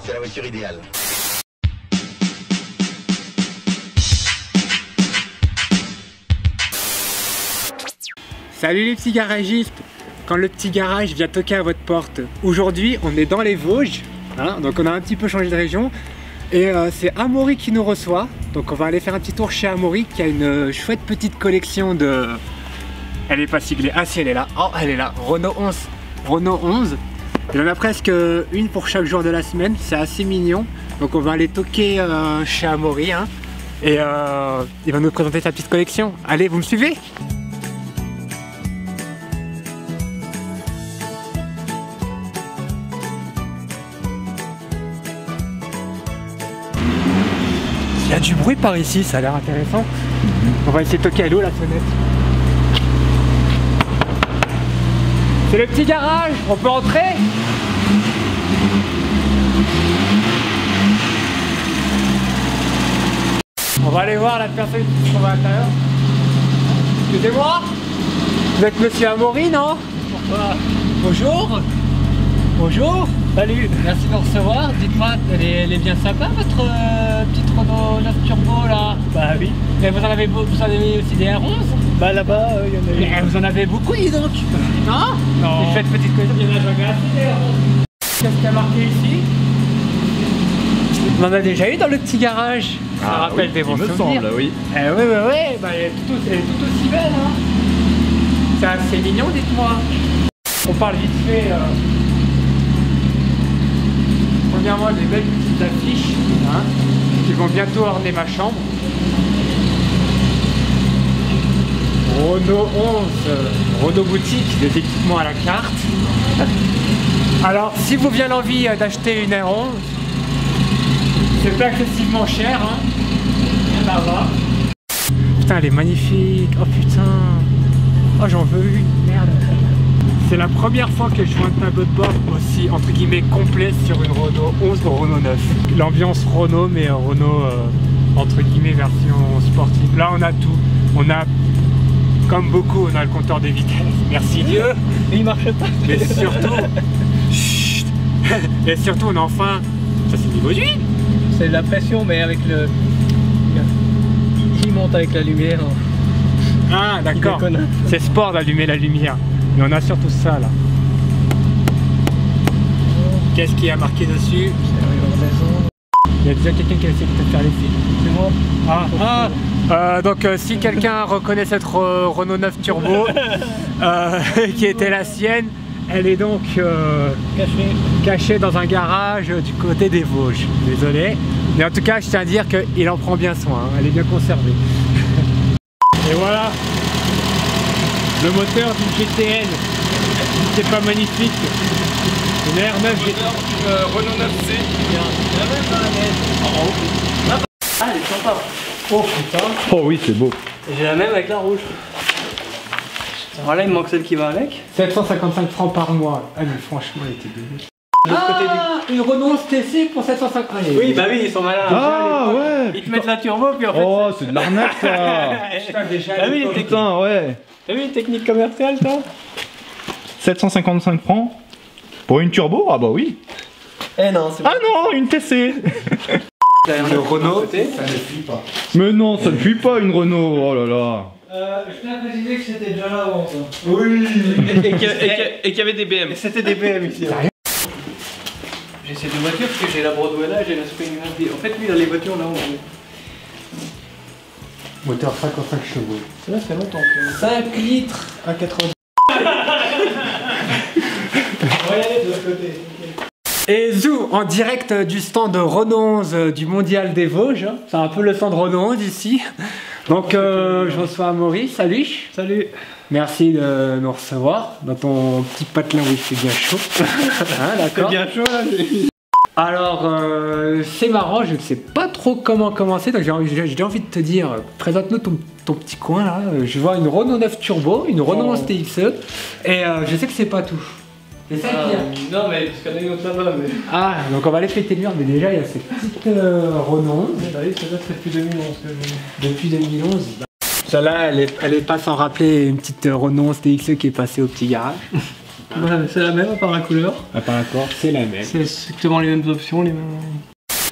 C'est la voiture idéale. Salut les petits garagistes. Quand le petit garage vient toquer à votre porte, aujourd'hui on est dans les Vosges, hein, donc on a un petit peu changé de région. Et c'est Amaury qui nous reçoit, donc on va aller faire un petit tour chez Amaury qui a une chouette petite collection de... Elle est pas siglée, ah si elle est là, oh elle est là, Renault 11. Renault 11, il en a presque une pour chaque jour de la semaine, c'est assez mignon. Donc on va aller toquer chez Amaury, hein, et il va nous présenter sa petite collection. Allez, vous me suivez? Il y a du bruit par ici, ça a l'air intéressant. On va essayer de toquer à l'eau la sonnette. C'est le petit garage, on peut entrer? On va aller voir la personne qui se trouve à l'intérieur. Excusez-moi, vous êtes monsieur Amaury, non? Bonjour. Bonjour. Salut, merci de nous recevoir. Dites-moi, elle est bien sympa votre petite Renault 9 Turbo là? Bah oui. Mais vous en avez aussi des R11? Bah là-bas, il y en a. Mais vous en avez beaucoup, dis donc? Non? Non. Et faites petite collection, il y en a jamais assez des R11. Qu'est-ce qu'il y a marqué ici? On en a déjà eu dans le petit garage. Ça rappelle oui, des bons souvenirs. Il me semble, oui. Oui, bah, elle est tout aussi belle. Hein. C'est assez mignon, dites-moi. On parle vite fait. Premièrement, des belles petites affiches hein, qui vont bientôt orner ma chambre. Renault 11, Renault boutique, des équipements à la carte. Alors, si vous vient l'envie d'acheter une R11, c'est pas excessivement cher. Hein. Ça va. Putain, elle est magnifique. Oh putain. Oh, j'en veux une. Merde. C'est la première fois que je vois un tableau de bord aussi, entre guillemets, complet sur une Renault 11 ou Renault 9. L'ambiance Renault, mais Renault, entre guillemets, version sportive. Là, on a tout. On a, comme beaucoup, on a le compteur des vitesses. Merci Dieu. Mais il marche pas. Mais surtout... Chut. Et surtout, on a enfin... Ça, c'est niveau d'huile. C'est de la pression, mais avec le... Il monte avec la lumière. Ah, d'accord. C'est sport d'allumer la lumière. Mais on a surtout ça là. Qu'est-ce qu'il y a marqué dessus? Il y a déjà quelqu'un qui a essayé de te faire les fils. C'est moi. Donc si quelqu'un reconnaît cette Renault 9 Turbo qui était la sienne, elle est donc cachée dans un garage du côté des Vosges. Désolé. Mais en tout cas, je tiens à dire qu'il en prend bien soin. Hein. Elle est bien conservée. Et voilà. Le moteur d'une GTN, c'est pas magnifique. Une R9 GTN. Renault 9C. Ah, elle est sympa. Oh putain. Oh oui, c'est beau. J'ai la même avec la rouge. Alors là, il me manque celle qui va avec. 755 francs par mois. Ah mais franchement, elle était dégueu. Une Renault TC pour 750. Ah, oui, bah oui, ils sont malins. Ah ouais. Ils te mettent la turbo, puis en fait... Oh, c'est de l'arnaque ça. Putain, déjà, ah oui, putain, ouais. T'as vu les techniques commerciales, toi? 755 francs pour une turbo? Ah bah oui. Eh non, c'est ah non, une TC. Le Renault, ça ne fuit pas. Mais non, ça ne fuit pas une Renault, oh là là. Je tiens à préciser que c'était déjà là avant, ça. Oui. Et qu'il y avait des BM. C'était des BM ici. Hein. J'ai ces deux voitures parce que j'ai la Broadway là et j'ai la Spring. En fait, lui, il a les voitures là en gros. Moteur 55 chevaux. Ça fait longtemps que... 5 litres à 90. Ouais, de l'autre côté. Et Zou, en direct du stand de Renault 11 du Mondial des Vosges. C'est un peu le stand Renault 11 ici. Donc je reçois Amaury, salut. Salut. Merci de nous recevoir dans ton petit patelin où il fait bien chaud. Hein, d'accord. C'est bien chaud là. Alors c'est marrant, je ne sais pas trop comment commencer, donc j'ai envie de te dire, présente-nous ton petit coin là. Je vois une Renault 9 Turbo, une Renault 11 TXE, et je sais que c'est pas tout. C'est ça qu'il y a. Non mais parce qu'il y en a une autre là-bas. Mais... Ah, donc on va aller fêter le mur, mais déjà il y a cette petite Renault 11. Bah oui, celle-là c'est depuis 2011 que j'ai. Depuis 2011. Celle-là, elle est pas sans rappeler une petite Renault 11 TXE qui est passée au petit garage. Voilà, mais c'est la même à part la couleur. À part l'accord, c'est la même. C'est exactement les mêmes options, les mêmes.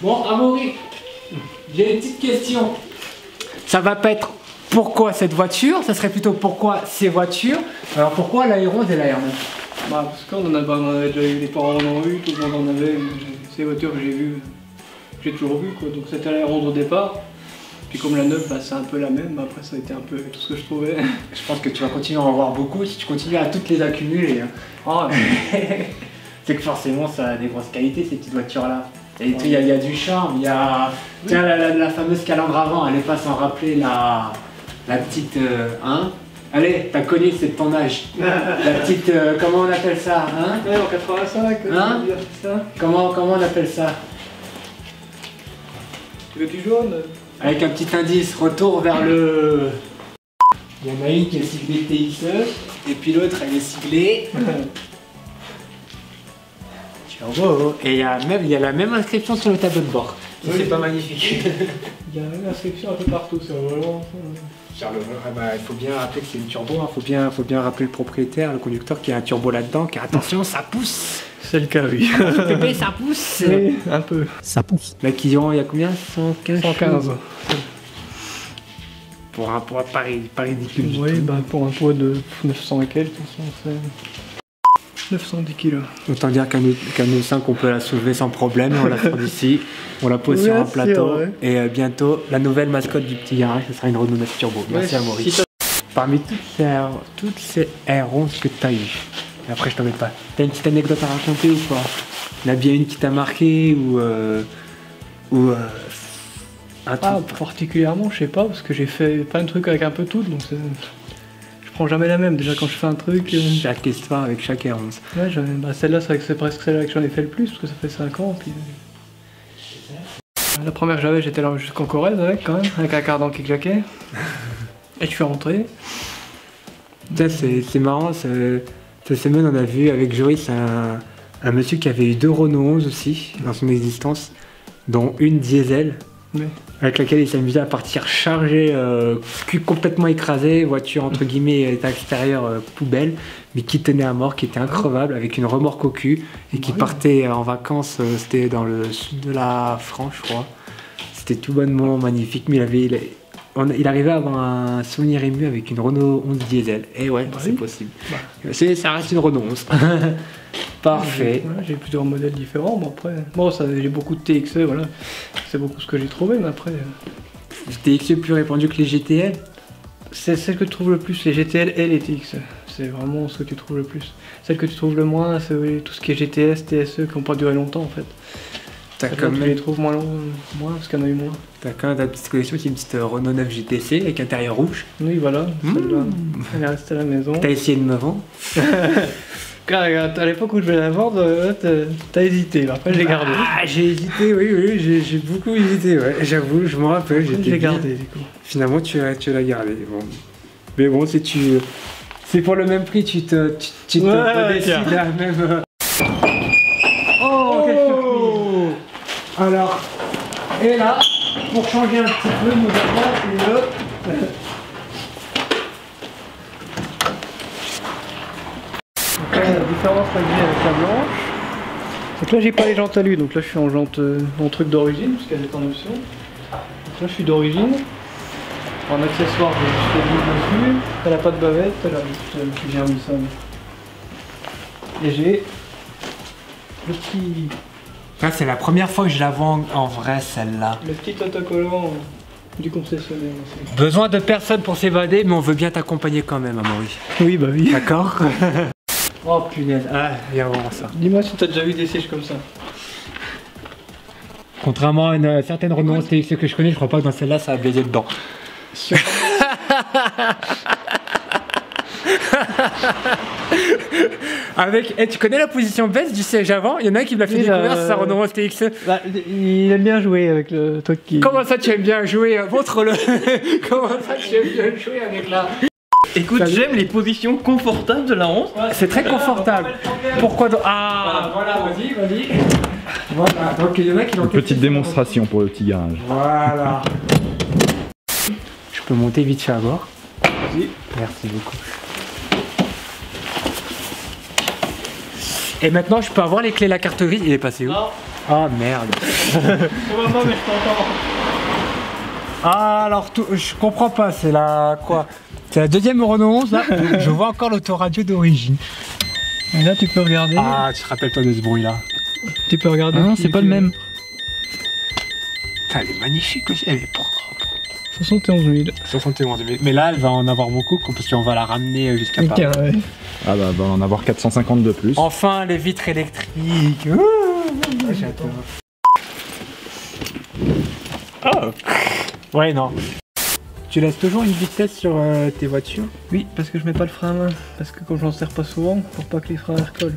Bon, Amaury, j'ai une petite question. Ça va pas être pourquoi cette voiture, ça serait plutôt pourquoi ces voitures. Alors pourquoi l'Air11 et l'Air9? Bah, parce qu'on en avait déjà eu, les parents en ont eu, tout le monde en avait. C'est les voitures que j'ai vues, j'ai toujours vues quoi. Donc c'était la R11 au départ. Puis comme la 9, bah, c'est un peu la même. Après, ça a été un peu tout ce que je trouvais. Je pense que tu vas continuer à en voir beaucoup si tu continues à toutes les accumuler. Ah, C'est que forcément ça a des grosses qualités ces petites voitures là. Et il y a du charme, il y a. Tiens la fameuse calandre avant, allez pas s'en rappeler la petite. Hein. Allez, t'as connu, c'est de ton âge. La petite. Comment on appelle ça, hein? ouais, en 85, Hein? ça. Comment on appelle ça? Tu veux du jaune? Avec un petit indice, retour vers le. Il y en a une qui est siglée TXE, et puis l'autre elle est siglée. Turbo. Et il y a la même inscription sur le tableau de bord. Oui. C'est pas magnifique. Il y a une inscription un peu partout, c'est vraiment. Il faut bien rappeler que c'est une turbo, hein. Faut bien rappeler le propriétaire, le conducteur qui a un turbo là-dedans, car attention, ça pousse. C'est le cas, oui. Pépé, ça pousse. Oui, un peu. Ça pousse. Là, il y a combien? 115 115. Pour un poids pas ridicule. Oui, bah pour un poids de 900 et quelques, c'est 910 kg. Autant dire qu'un E5 on peut la soulever sans problème, on la sort d'ici, on la pose sur un plateau, ouais. et bientôt la nouvelle mascotte du petit garage, ce sera une Renault 9 Turbo. Merci à Maurice. Parmi toutes ces R11 que tu as eues, et après je t'en mets pas, t'as une petite anecdote à raconter ou pas? Il y en a bien une qui t'a marqué ou un truc? Ah, particulièrement, je sais pas, parce que j'ai fait plein de trucs avec un peu tout, donc je prends jamais la même. Déjà quand je fais un truc. Chaque histoire avec chaque R11. Ouais, bah celle-là, c'est vrai que c'est presque celle-là que j'en ai fait le plus, parce que ça fait 5 ans. Puis... La première que j'avais, j'étais là jusqu'en Corrèze avec quand même, avec un cardan qui claquait. Et je suis rentré. C'est marrant, cette semaine on a vu avec Joris un monsieur qui avait eu 2 Renault 11 aussi dans son existence, dont une diesel. Oui. Avec laquelle il s'amusait à partir chargé, cul complètement écrasé, voiture entre guillemets état extérieur poubelle, mais qui tenait à mort, qui était increvable, avec une remorque au cul, et qui partait en vacances, c'était dans le sud de la France je crois. C'était tout bonnement magnifique, mais il arrivait à avoir un souvenir ému avec une Renault 11 diesel. Et ouais, c'est possible. Ça reste une Renault 11. Parfait. J'ai plusieurs modèles différents, bon après... Bon, j'ai beaucoup de TXE, voilà. C'est beaucoup ce que j'ai trouvé, mais après... TXE plus répandu que les GTL? C'est celle que tu trouves le plus, les GTL et les TXE. C'est vraiment ce que tu trouves le plus. Celle que tu trouves le moins, c'est tout ce qui est GTS, TSE, qui n'ont pas duré longtemps en fait. T'as quand même... Tu les trouves moins parce qu'il y en a eu moins. T'as quand même ta petite collection, c'est une petite Renault 9 GTC avec intérieur rouge. Oui, voilà, celle-là, elle est restée à la maison. T'as essayé de me vendre? À l'époque où je vais la vendre, t'as hésité, après je l'ai gardé. Ah, j'ai hésité, oui, j'ai beaucoup hésité, ouais. J'avoue, je me rappelle, Je l'ai gardé du coup. Finalement, tu l'as gardé. Bon. Mais bon, c'est pour le même prix, tu te décides à même. Oh, quelle surprise! Alors, et là, pour changer un petit peu, nous avons le. La différence que j'ai avec la blanche, c'est que là j'ai pas les jantes à lui, donc là je suis en jante en truc d'origine, parce qu'elle est en option. Donc là je suis d'origine. En accessoire, je fais le dessus, elle a pas de bavette, elle a j'ai remis ça. Et j'ai le petit. Ah, c'est la première fois que je la vois en vrai, celle-là. Le petit autocollant du concessionnaire aussi. Besoin de personne pour s'évader, mais on veut bien t'accompagner quand même, Amaury. Oui, bah oui. D'accord. Oh punaise, ah, viens voir ça. Dis-moi si t'as déjà vu des sièges comme ça. Contrairement à une certaine Renault TXE que je connais, je crois pas que dans celle-là ça a baisé dedans. Avec, tu connais la position baisse du siège avant? Il y en a un qui me l'a fait découvrir, c'est sa Renault TXE. Bah, il aime bien jouer avec le truc qui... Comment ça tu aimes bien jouer? Montre-le. Comment ça tu aimes bien jouer avec la... Écoute, j'aime les positions confortables de la 11. C'est très confortable. Pourquoi donc... Ah, voilà, vas-y. Voilà, donc il y en a qui l'ont Une petite démonstration pour le petit garage. Voilà. Je peux monter vite fait à bord? Vas-y. Merci beaucoup. Et maintenant, je peux avoir les clés de la carte grise. Il est passé où? Ah merde. Comment mais je t'entends. Ah, alors, je comprends pas. C'est la quoi? C'est la deuxième Renault 11 là. Je vois encore l'autoradio d'origine. Et là, tu peux regarder. Ah, tu te rappelles pas de ce bruit là? Tu peux regarder. Non, c'est pas le même. Putain, elle est magnifique aussi. Elle est propre. 71 000. 71 000. Mais là, elle va en avoir beaucoup parce qu'on va la ramener jusqu'à Paris. Ouais. Ah bah, va en avoir 450 de plus. Enfin, les vitres électriques. Ouh, j'adore. Oh. Ouais, non. Tu laisses toujours une vitesse sur tes voitures? Oui, parce que je mets pas le frein à main. Parce que comme j'en sers pas souvent, pour pas que les freins recollent.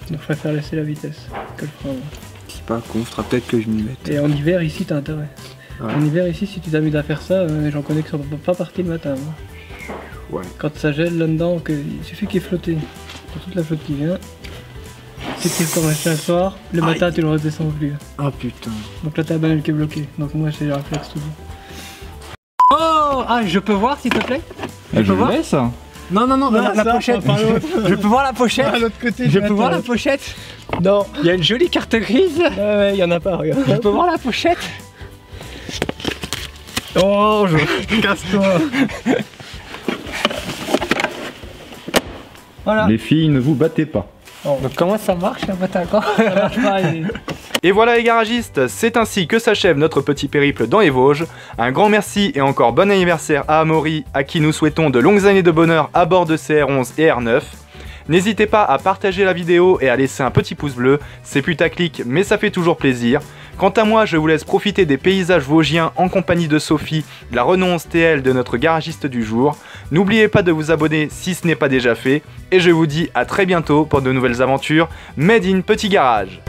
Donc je préfère laisser la vitesse que le frein à main. C'est pas con, faudra peut-être que je m'y mette. Et en hiver ici t'as intérêt. Ouais. En hiver ici si tu t'amuses à faire ça, j'en connais qui sont pas partis le matin. Moi. Ouais. Quand ça gèle là-dedans, il suffit qu'il est flotté. Pour toute la flotte qui vient. Si tu recommences un soir, le matin tu le redescends plus. Oh putain. Donc là t'as la bagnole qui est bloquée. Donc moi j'ai le réflexe toujours. Oh, ah, je peux voir s'il te plaît? Je peux voir laisse. Non, non, non, Non, la ça, pochette. pas l'autre. Je peux voir la pochette. À l'autre côté, Je peux voir la pochette. Non. Il y a une jolie carte grise. Ouais, y en a pas, regarde. Je peux voir la pochette. Oh, casse-toi. Voilà. Les filles, ne vous battez pas. Donc comment ça marche la boîte à gants? Ça marche pas. Et voilà les garagistes, c'est ainsi que s'achève notre petit périple dans les Vosges. Un grand merci et encore bon anniversaire à Amaury, à qui nous souhaitons de longues années de bonheur à bord de CR11 et R9. N'hésitez pas à partager la vidéo et à laisser un petit pouce bleu, c'est putaclic mais ça fait toujours plaisir. Quant à moi, je vous laisse profiter des paysages vosgiens en compagnie de Sophie, la Renault 11 TL de notre garagiste du jour. N'oubliez pas de vous abonner si ce n'est pas déjà fait, et je vous dis à très bientôt pour de nouvelles aventures Made in Petit Garage.